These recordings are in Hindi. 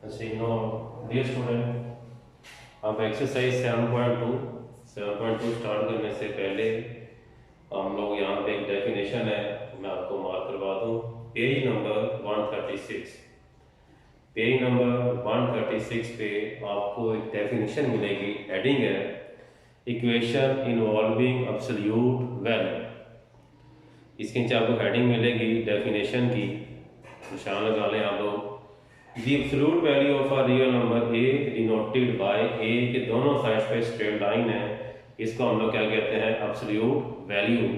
डियर स्टूडेंट, अब एक्सरसाइज 7.2 स्टार्ट करने से पहले हम लोग यहाँ पे एक डेफिनेशन है, मैं आपको मार्क करवा दूँ। पेज नंबर 136 पे आपको एक डेफिनेशन मिलेगी। हेडिंग है इक्वेशन इन्वॉल्विंग एब्सोल्यूट वैल्यू। इसके नीचे आपको हेडिंग मिलेगी डेफिनेशन की, निशान लगा लें आप लोग। The absolute value of a real number a denoted by a के दोनों साइड्स पे स्ट्रेट लाइन है, इसको हम लोग क्या कहते हैं? absolute value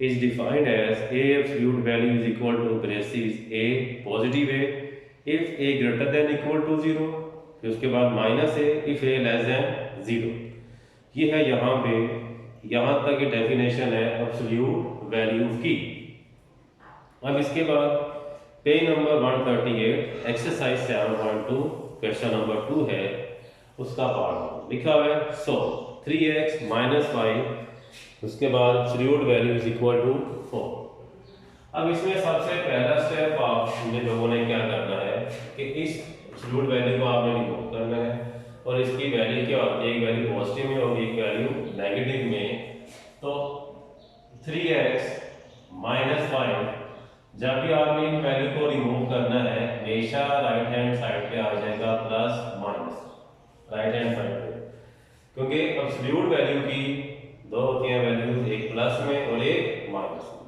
is defined as a absolute value is equal to braces a positive a if a greater than equal to 0, फिर उसके बाद minus a if a less than 0। ये है यहाँ पे, यहाँ तक की डेफिनेशन है absolute value की। अब इसके बाद page number 138 exercise 7.2 question number 2 है, उसका पार्ट लिखा हुआ है। सो 3x - 5 उसके बाद absolute value is equal to 4। अब इसमें सबसे पहला स्टेप आपने लोगों ने क्या करना है कि इस एब्सोल्यूट वैल्यू को आपने रिमूव करना है, और इसकी वैल्यू क्या होती है? एक वैल्यू पॉजिटिव में होगी, एक वैल्यू नेगेटिव में। तो 3x - 5 जब भी आपने इन वैल्यू को रिमूव करना है, हमेशा राइट हैंड साइड पे आ जाएगा plus minus, right hand side पे, क्योंकि एब्सोल्यूट वैल्यू की दो होती हैं वैल्यूज, एक प्लस में और एक माइनस में।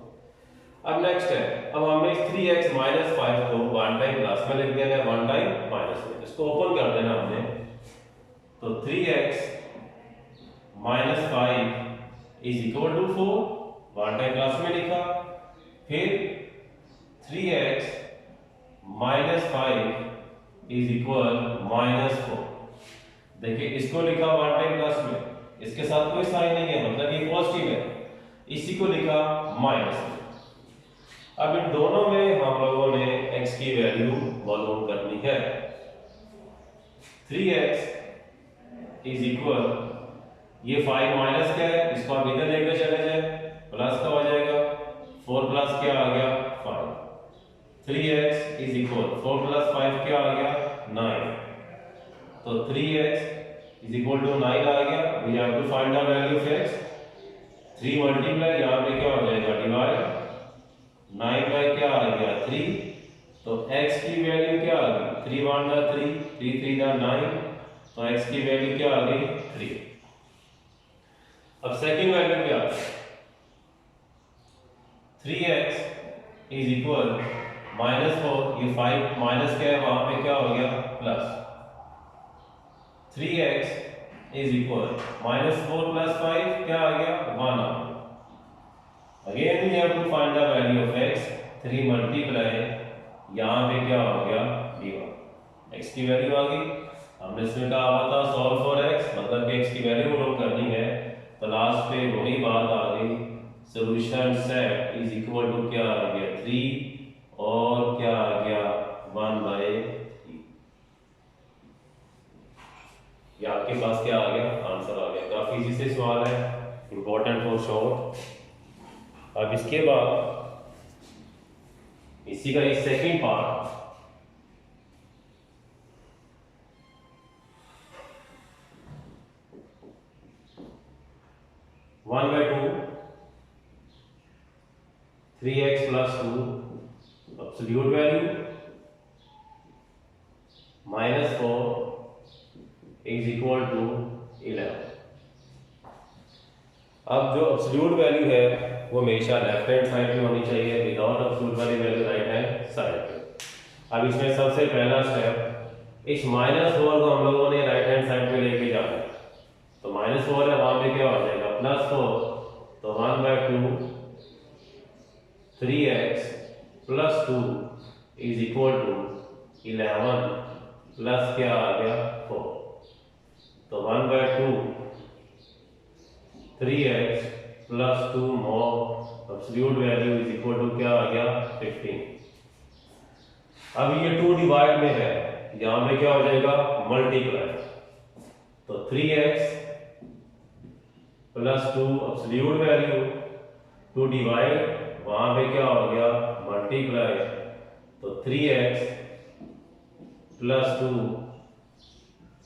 अब नेक्स्ट है, अब हमने 3x - 5 को वन टाइम प्लस में लिख देना है, वन टाइम माइनस में। इसको ओपन कर देना हमने, तो 3x - 5 is equal to 4, one time plus में लिखा। फिर 3x - 5 इज इक्वल -4। देखिए इसको लिखा वन टाइम प्लस में, इसके साथ कोई साइन नहीं है, मतलब ये पॉजिटिव है। इसी को लिखा माइनस में। अब इन दोनों में हम लोगों ने x की वैल्यू मालूम करनी है। 3x इज इक्वल, ये 5 माइनस क्या है, इसको आप इधर लेकर चले जाए, प्लस का हो जाएगा। 4 प्लस क्या आ गया? 5। 3x इज इक्वल 4 प्लस 5 क्या आ गया? 9। तो 3x इज इक्वल टू 9 आ गया। We have to find the value of x। 3 multiply यहाँ पे क्या हो जाएगा? डिवाइड 9 बाय क्या आ गया? 3। तो x की वैल्यू क्या आ गई? 3 1 दा 3, 3 3 दा 9, तो x की वैल्यू क्या आ गई? 3। अब सेकंड वैल्यू क्या आ गई? 3x इज इक्वल -4, ये 5 माइनस क्या है, वहां पे क्या हो गया? Plus. 3x is equal -4 plus 5 क्या आ गया? 1 आ गया। Again we have to find the value of x। 3 multiply यहाँ पे क्या हो गया? d1। x की वैल्यू आ गई। हमने इसमें कहा हुआ था सॉल्व फॉर x, मतलब कि x की वैल्यू मालूम करनी है, तो लास्ट पे वही बात आ गई। Solution set is equal to क्या आ गया? 3 और क्या आ गया? 1/3। ये आपके पास क्या आ गया? आंसर आ गया। काफी इजी से सवाल है, इंपॉर्टेंट फॉर शॉर्ट। अब इसके बाद इसी का एक second part, one by two 3x + 2 absolute value -4 is equal to 11। अब जो एब्सोल्यूट वैल्यू है वो हमेशा लेफ्ट हैंड साइड पे होनी चाहिए, विदाउट एब्सोल्यूट वाली वैल्यू राइट हैंड साइड पे। अब इसमें सबसे पहला स्टेप, इस -4 को हम लोगों ने राइट हैंड साइड पे लेके जाना है। तो -4 है, वहां पे क्या हो जाएगा? +4। तो 1/2 3x + 2 is equal to 11 plus क्या आ गया? 4। तो 1/2 3x + 2 more absolute value is equal to क्या आ गया? 15। अब ये 2 डिवाइड में है, यहां पे क्या हो जाएगा? मल्टीप्लाई। तो 3x + 2 एब्सोल्यूट वैल्यू, 2 डिवाइड, वहां पे क्या हो गया? मल्टीप्लाई। तो 3x plus 2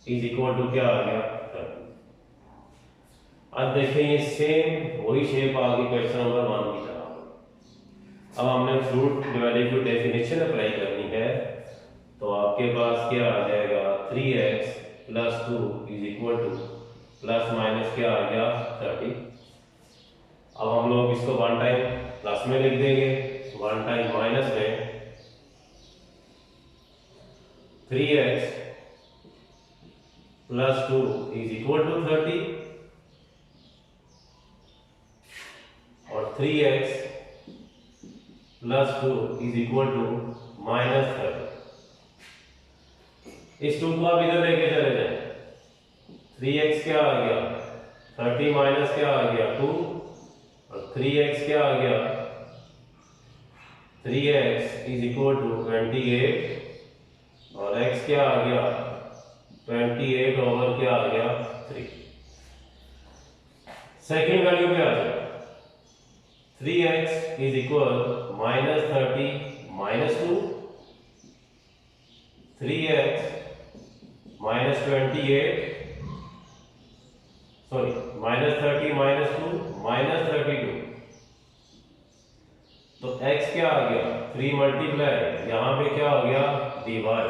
is equal to क्या आ गया 30। अब देखें ये सेम वही शेप आ गई क्वेश्चन नंबर 1 की तरह। अब हमने फ्लूइड वैल्यू की डेफिनेशन अप्लाई करनी है, तो आपके पास क्या आ जाएगा 3x plus 2 is equal two plus minus क्या आ गया 30। अब हम लोग इसको वन टाइम प्लस में लिख देंगे, वन टाइम माइनस में 3x plus 2 is equal to 30 और 3x plus 2 is equal to minus 30। इस 2 को आप इधर लेके चले जाए, 3x क्या आ गया 30 माइनस क्या आ गया 2 और 3x क्या आ गया 3x इज इक्वल टू 28 और x क्या आ गया 28 ओवर क्या आ गया 3। सेकेंड वैल्यू पे आ जाए, 3x is equal minus 30 minus 2, 3x minus 28 sorry minus 30 minus 2 minus 32। तो x क्या आ गया 3 मल्टीप्लाई यहाँ पे क्या हो गया डिवाइड।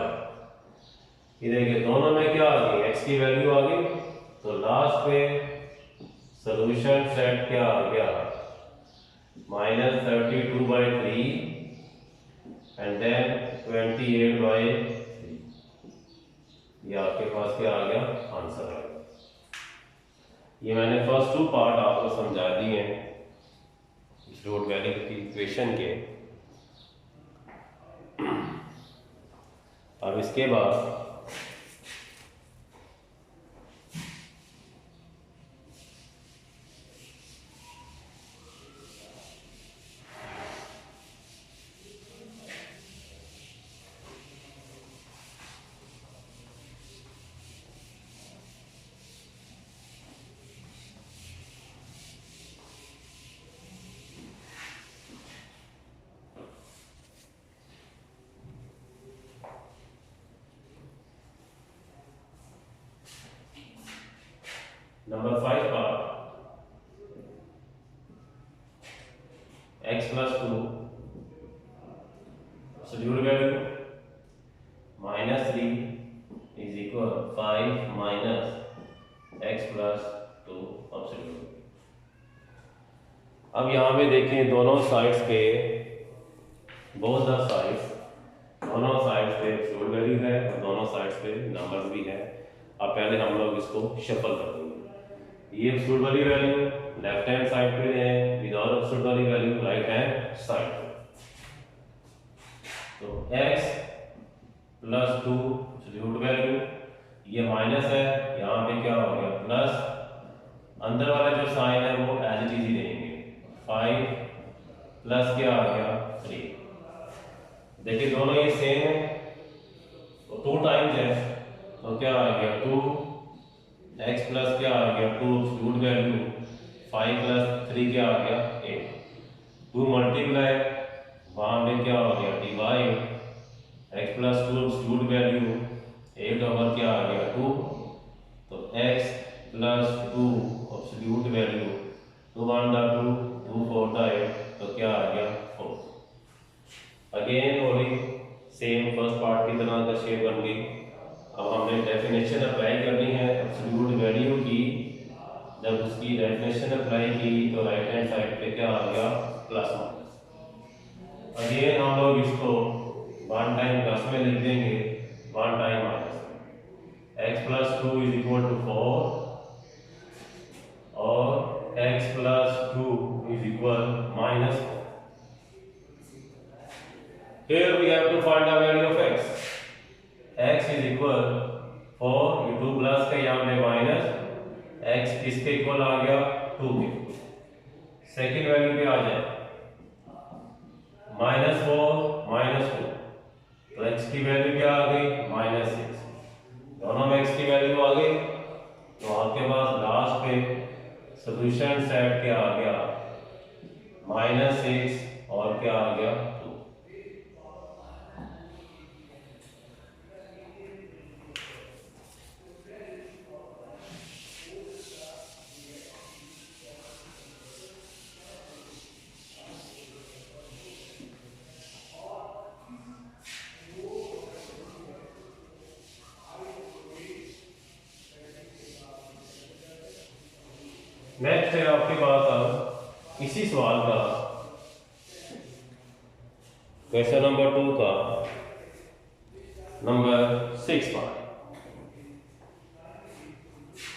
ये देखिए दोनों में क्या आ गई x की वैल्यू आ गई, तो लास्ट पे सॉल्यूशन सेट क्या आ गया माइनस 32/3 एंड देन 28/3। ये आपके पास क्या आ गया आंसर आ गया। ये मैंने फर्स्ट 2 पार्ट आपको समझा दिए हैं फ्लूइड वैल्यू की इक्वेशन के। अब इसके बाद number 5 part, x plus 2 absolute value minus 3 is equal 5 minus x plus 2 absolute. अब यहाँ पे देखें दोनों साइड्स पे बोथ द साइड्स, दोनों साइड्स पे एब्सोल्यूट वैल्यू है और दोनों साइड्स पे नंबर्स भी है। अब पहले हम लोग इसको शफल कर देंगे। ये एब्सोल्यूट वाली वैल्यू लेफ्ट हैंड साइड पे है, विदाउट एब्सोल्यूट वाली वैल्यू राइट हैंड साइड पे। तो x प्लस 2 एब्सोल्यूट वैल्यू, ये माइनस है, यहाँ पे क्या हो गया प्लस, अंदर वाला जो साइन है वो एज इट इज ही रहेंगे, 5 प्लस क्या आ गया 3। देखिए दोनों ये सेम है, तो 2 टाइम्स है, तो क्या आ गया 2 x प्लस क्या आ गया 2 एब्सोल्यूट वैल्यू, 5 प्लस 3 क्या आ गया 8। 2 मल्टीप्लाई वहाँ पे क्या हो गया divide, x plus 2 absolute value 8 over क्या आ गया 2, तो x प्लस 2 एब्सोल्यूट वैल्यू 2 1 2 2 4 8, तो क्या आ गया 4। अगेन वही सेम फर्स्ट पार्ट की तरह का शेप बन गई। अब हमने डेफिनेशन अप्लाई करनी है एब्सोल्यूट वैल्यू की। जब उसकी डेफिनेशन अप्लाई की तो राइट हैंड साइड पे क्या आ गया प्लस माइनस। अगेन हम लोग इसको वन टाइम प्लस में लिख देंगे, वन टाइम माइनस में। x plus 2 is equal to 4 और x plus 2 is equal minus 4। Here we have to find the value of x. x is equal 4, ये 2 प्लस का यहाँ पे माइनस, x किसके इक्वल आ गया 2 के। सेकेंड वैल्यू पे आ जाए -4 -2, तो x की वैल्यू क्या आ गई -6। दोनों में x की वैल्यू आ गई, तो आपके पास लास्ट पे सॉल्यूशन सेट क्या आ गया -6 और क्या आ गया 2। नेक्स्ट है आपके पास अब इसी सवाल का क्वेश्चन नंबर 2 का number 6 part.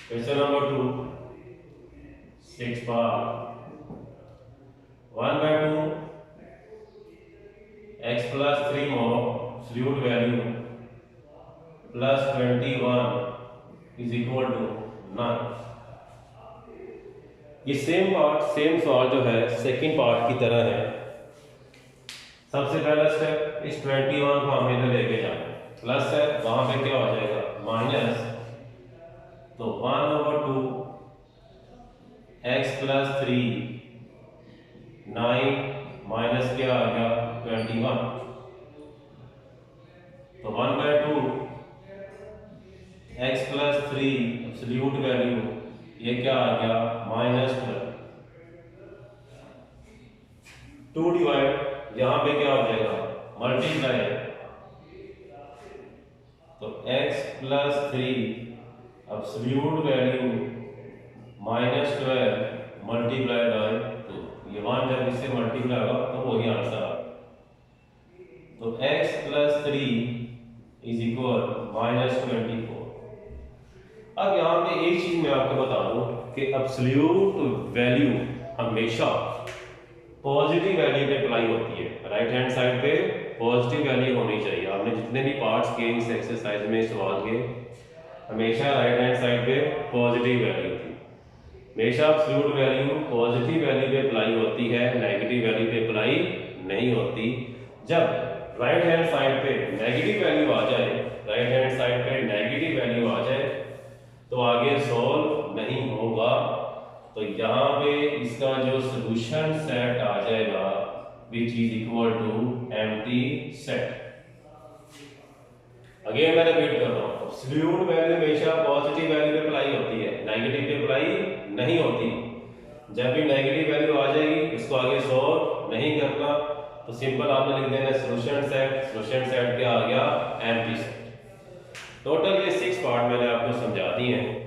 Question number 2 6 part 1/2 x plus 3 more absolute value plus 21 is equal to none। ये सेम सवाल जो है सेकंड पार्ट की तरह है। सबसे पहला स्टेप इस 21 को हमें इधर लेके जाना है, प्लस है वहां पे क्या हो जाएगा माइनस, तो 1/2 x plus 3 9 माइनस क्या आ गया 21, तो 1/2 x plus 3 एब्सोल्यूट वैल्यू ये क्या आ गया -12, 2 डिवाइड यहाँ पे क्या हो जाएगा मल्टीप्लाई, तो x plus 3 absolute value -12 multiply by 2, ये 1 जब इससे मल्टीप्लाई होगा तो वही आंसर आ, तो x plus 3 इज इक्वल -24। अब यहाँ पे एक चीज मैं आपको बता दूं कि एब्सोल्यूट वैल्यू हमेशा पॉजिटिव वैल्यू पे अप्लाई होती है। राइट हैंड साइड पे पॉजिटिव वैल्यू होनी चाहिए। आपने जितने भी पार्ट्स किए इस एक्सरसाइज में सवाल के, हमेशा राइट हैंड साइड पे पॉजिटिव वैल्यू थी। हमेशा एब्सोल्यूट वैल्यू पॉजिटिव वैल्यू पे अप्लाई होती है, नेगेटिव वैल्यू पे अप्लाई नहीं होती। जब राइट हैंड साइड पे नेगेटिव वैल्यू आ जाए, राइट हैंड साइड पे नेगेटिव वैल्यू आ जाए तो आगे सॉल्व नहीं होगा। तो यहाँ पे इसका जो सॉल्यूशन सेट आ जाएगा which is equal to empty set. Again मैं रिपीट कर रहा हूँ, एब्सोल्यूट वैल्यू हमेशा पॉजिटिव वैल्यू पे अप्लाई होती है, नेगेटिव पे अप्लाई नहीं होती। जब भी नेगेटिव वैल्यू आ जाएगी उसको आगे सॉल्व नहीं करना, तो सिंपल आपने लिख देना सॉल्यूशन सेट क्या आ गया एम्प्टी सेट। टोटल ये 6 पार्ट मैंने आपको समझा दिए हैं।